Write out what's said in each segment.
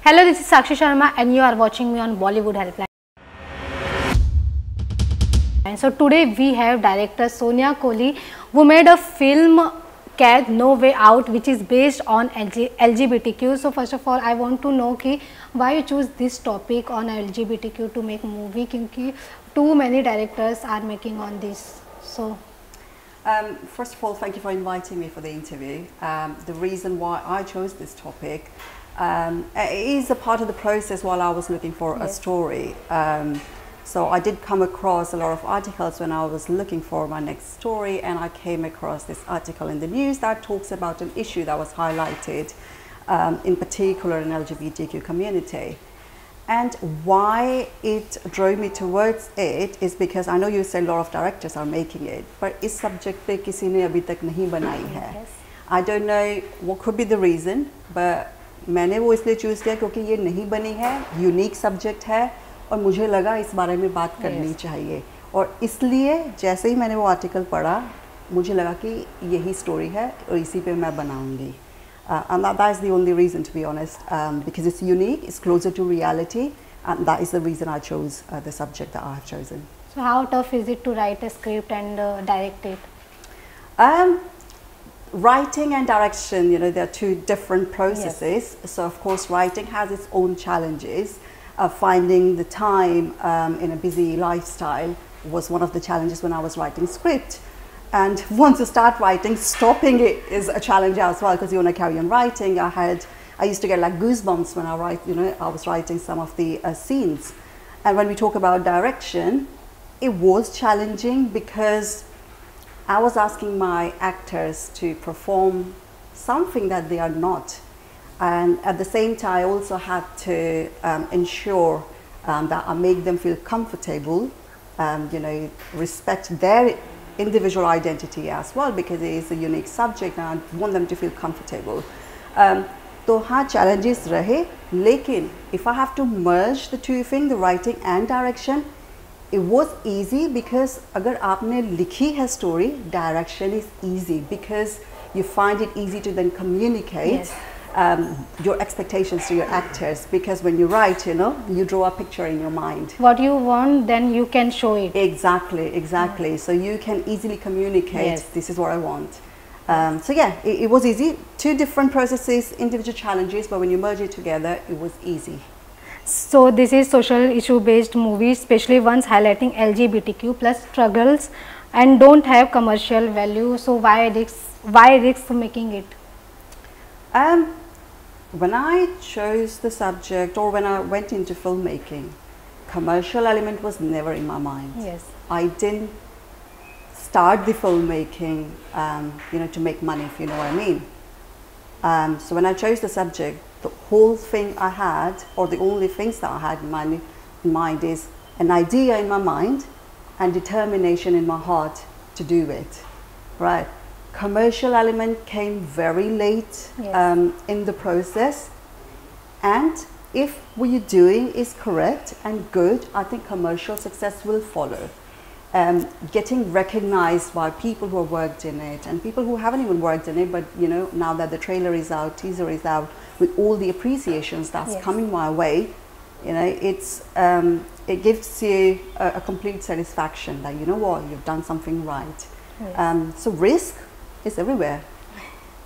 Hello, this is Sakshi Sharma and you are watching me on Bollywood Helpline. And so today we have director Sonia Kohli, who made a film Qaid No Way Out, which is based on LGBTQ. So first of all, I want to know why you choose this topic on LGBTQ to make movie, because too many directors are making on this. So first of all, thank you for inviting me for the interview. The reason why I chose this topic is a part of the process while I was looking for a story. So I did come across a lot of articles when I was looking for my next story, and I came across this article in the news that talks about an issue that was highlighted in particular in LGBTQ community. And why it drove me towards it is because I know you said a lot of directors are making it, but इस subject पे किसी ने अभी तक नहीं बनाई है. I don't know what could be the reason, but मैंने वो इसलिए choose किया क्योंकि ये नहीं बनी है, unique subject है और मुझे लगा इस बारे में बात करनी चाहिए. और इसलिए जैसे ही मैंने वो आर्टिकल पढ़ा मुझे लगा कि यही स्टोरी है और इसी पे मैं बनाऊंगी. And that is the only reason, to be honest, because it's unique, it's closer to reality, and that is the reason I chose the subject that I have chosen. So how tough is it to write a script and direct it? Writing and direction, you know, they're two different processes. So of course writing has its own challenges. Finding the time in a busy lifestyle was one of the challenges when I was writing script. And once you start writing, stopping it is a challenge as well, because you want to carry on writing. I used to get like goosebumps when I write, you know, I was writing some of the scenes. And when we talk about direction, it was challenging because I was asking my actors to perform something that they are not. And at the same time, I also had to ensure that I make them feel comfortable, you know, respect their individual identity as well, because it is a unique subject and I want them to feel comfortable. तो हाँ challenges रहे, लेकिन if I have to merge the two things, the writing and direction, it was easy because अगर आपने लिखी है story, direction is easy because you find it easy to then communicate your expectations to your actors, because when you write, you know, you draw a picture in your mind. What you want, then you can show it. Exactly. So you can easily communicate, this is what I want. So yeah, it was easy. Two different processes, individual challenges, but when you merge it together, it was easy. So this is social issue based movie, especially ones highlighting LGBTQ plus struggles and don't have commercial value. So why risk making it? When I chose the subject, or when I went into filmmaking, commercial element was never in my mind. Yes. I didn't start the filmmaking, you know, to make money, if you know what I mean. So when I chose the subject, the whole thing I had, or the only things that I had in mind is an idea in my mind and determination in my heart to do it, right? Commercial element came very late in the process, and if what you're doing is correct and good, I think commercial success will follow. Getting recognized by people who have worked in it and people who haven't even worked in it, but you know, now that the trailer is out, teaser is out, with all the appreciations that's coming my way, you know, it gives you a complete satisfaction that, you know what, you've done something right. So risk is everywhere,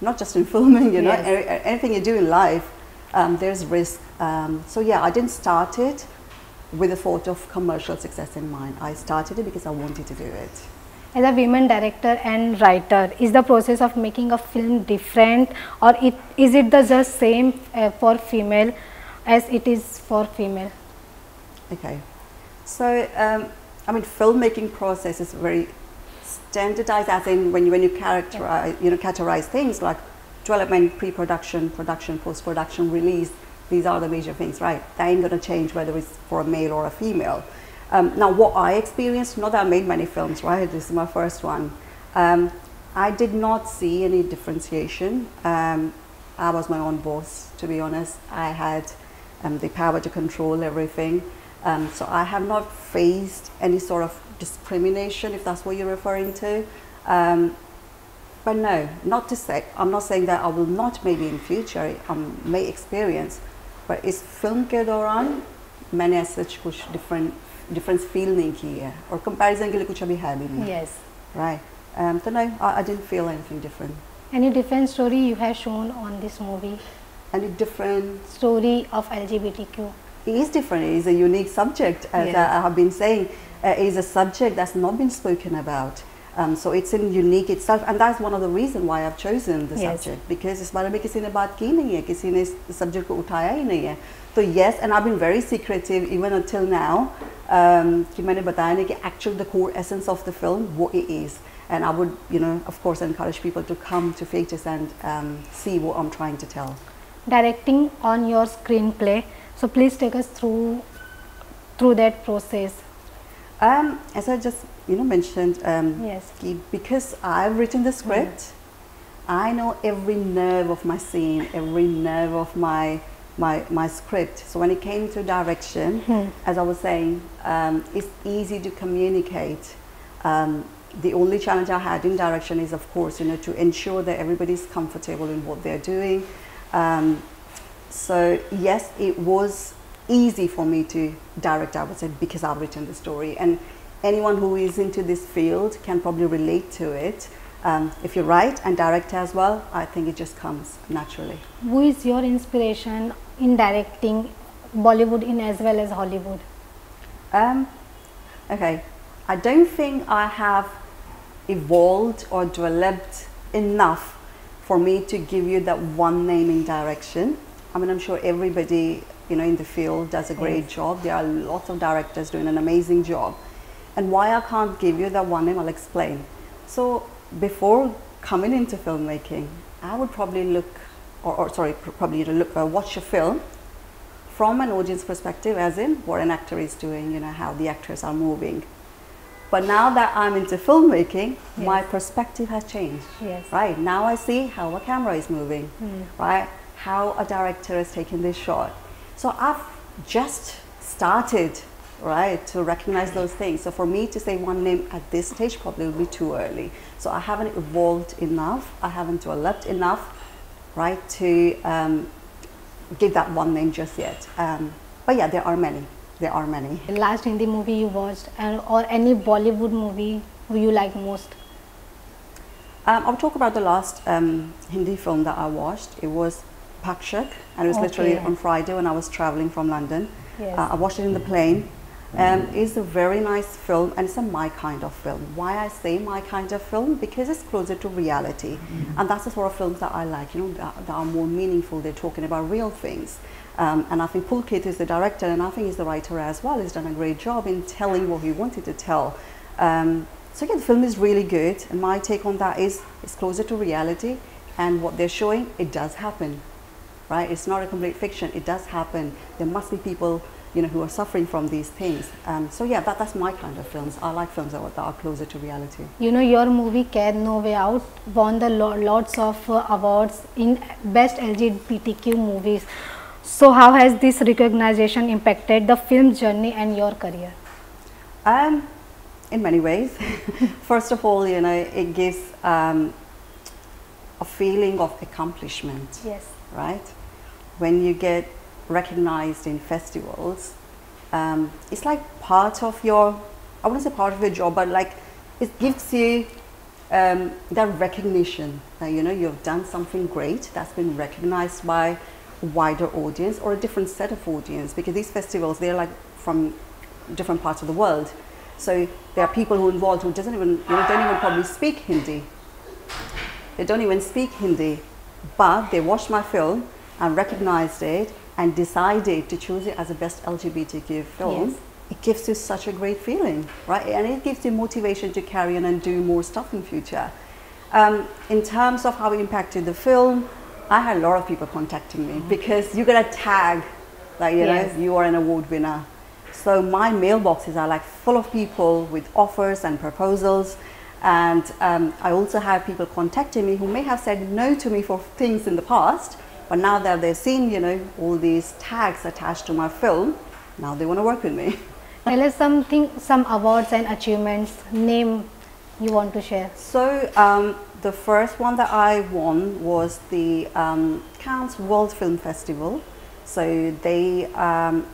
not just in filming, you know, anything you do in life, there's risk. So yeah, I didn't start it with the thought of commercial success in mind. I started it because I wanted to do it. As a women director and writer, is the process of making a film different, or is it the just same for female as it is for female? Okay, so I mean, filmmaking process is very standardized, as in when you categorize things like development, pre-production, production, post-production, release. These are the major things, right? That ain't gonna change whether it's for a male or a female. Now, what I experienced, not that I made many films, right? This is my first one. I did not see any differentiation. I was my own boss, to be honest. I had the power to control everything. So I have not faced any sort of discrimination, if that's what you're referring to. But no, not to say, I'm not saying that I will not maybe in future, may experience, पर इस film के दौरान मैंने सच कुछ difference feel नहीं की है और comparison के लिए कुछ अभी है भी नहीं. Yes. Right. So no, I didn't feel anything different. Any different story you have shown on this movie? Any different story of LGBTQ? It is different. It is a unique subject, as Yes. I have been saying. It is a subject that's not been spoken about. So it's in unique itself, and that's one of the reasons why I've chosen the Yes. subject, because इस बारे में किसी ने बात की नहीं है, किसी ने इस subject को उठाया ही नहीं है. So yes, and I've been very secretive even until now. कि मैंने बताया नहीं कि actually the core essence of the film what it is, and I would, you know, of course, encourage people to come to theatres and see what I'm trying to tell. Directing on your screenplay, so please take us through that process. As I just mentioned, Yes. because I've written the script, I know every nerve of my scene, every nerve of my script. So when it came to direction, as I was saying, it's easy to communicate. The only challenge I had in direction is, of course, to ensure that everybody's comfortable in what they're doing. So yes, it was easy for me to direct, I would say, because I've written the story, and anyone who is into this field can probably relate to it. If you write and direct as well, I think it just comes naturally. Who is your inspiration in directing Bollywood in as well as Hollywood? Okay, I don't think I have evolved or developed enough for me to give you that one name in direction. I mean, I'm sure everybody in the field does a great job. There are lots of directors doing an amazing job. And why I can't give you that one name, I'll explain. So before coming into filmmaking, I would probably watch a film from an audience perspective, as in what an actor is doing, how the actors are moving. But now that I'm into filmmaking, my perspective has changed. Yes. Right, now I see how a camera is moving, right? How a director is taking this shot. So I've just started, right, to recognize those things. So for me to say one name at this stage probably would be too early. So I haven't evolved enough, I haven't developed enough, right, to give that one name just yet. But yeah, there are many. There are many. The last Hindi movie you watched, or any Bollywood movie who you like most? I'll talk about the last Hindi film that I watched. It was Pakshak, and it was literally on Friday when I was traveling from London. Yes. I watched it in the plane. It's a very nice film, and it's my kind of film. Why I say my kind of film? Because it's closer to reality, and that's the sort of films that I like. That are more meaningful. They're talking about real things, and I think Qaid is the director, and I think he's the writer as well. He's done a great job in telling what he wanted to tell. So yeah, the film is really good, and my take on that is it's closer to reality, and what they're showing, it does happen. Right? It's not a complete fiction. It does happen. There must be people, who are suffering from these things. So yeah, that's my kind of films. I like films that are closer to reality. Your movie Qaid No Way Out won the lots of awards in Best LGBTQ movies. So how has this recognition impacted the film journey and your career? In many ways. First of all, it gives a feeling of accomplishment. Yes. Right? When you get recognized in festivals, it's like part of your, I wouldn't say part of your job, but like it gives you that recognition that you've done something great that's been recognized by a wider audience or a different set of audience, because these festivals, they're like from different parts of the world. So there are people who are involved who don't even probably speak Hindi. They don't even speak Hindi, but they watched my film and recognized it and decided to choose it as the best LGBTQ film. Yes. It gives you such a great feeling, right? And it gives you motivation to carry on and do more stuff in future. In terms of how it impacted the film, I had a lot of people contacting me because you get a tag, like you are an award winner. So my mailboxes are like full of people with offers and proposals. And I also have people contacting me who may have said no to me for things in the past, but now that they've seen, all these tags attached to my film, now they want to work with me. Tell us some awards and achievements, name you want to share. So the first one that I won was the Cannes World Film Festival. So they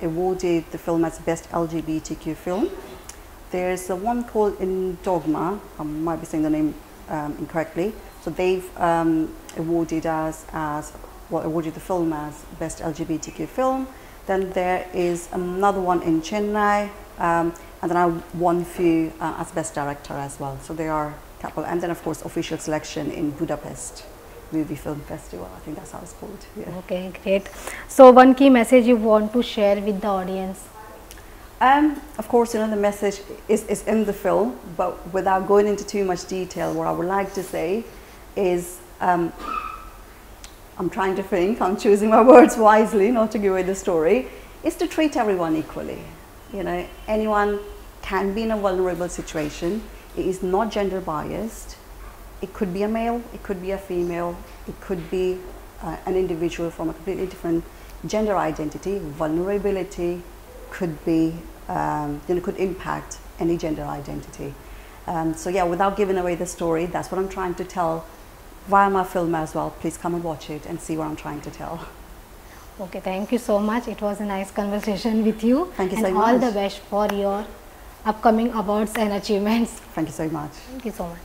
awarded the film as best LGBTQ film. There's one called In Dogma, I might be saying the name incorrectly. So they've awarded awarded the film as best LGBTQ film. Then there is another one in Chennai, and then I won few as best director as well. So they are a couple, and then of course official selection in Budapest Movie Film Festival. I think that's how it's called. Yeah. Okay, great. So one key message you want to share with the audience? Of course, the message is in the film, but without going into too much detail, what I would like to say is, I'm trying to think, I'm choosing my words wisely, not to give away the story, is to treat everyone equally. Anyone can be in a vulnerable situation. It is not gender biased. It could be a male, it could be a female, it could be an individual from a completely different gender identity. Vulnerability could be, could impact any gender identity. So yeah, without giving away the story, that's what I'm trying to tell via my film as well. Please come and watch it and see what I'm trying to tell. Okay, thank you so much. It was a nice conversation with you. Thank you so much. And all the best for your upcoming awards and achievements. Thank you so much. Thank you so much.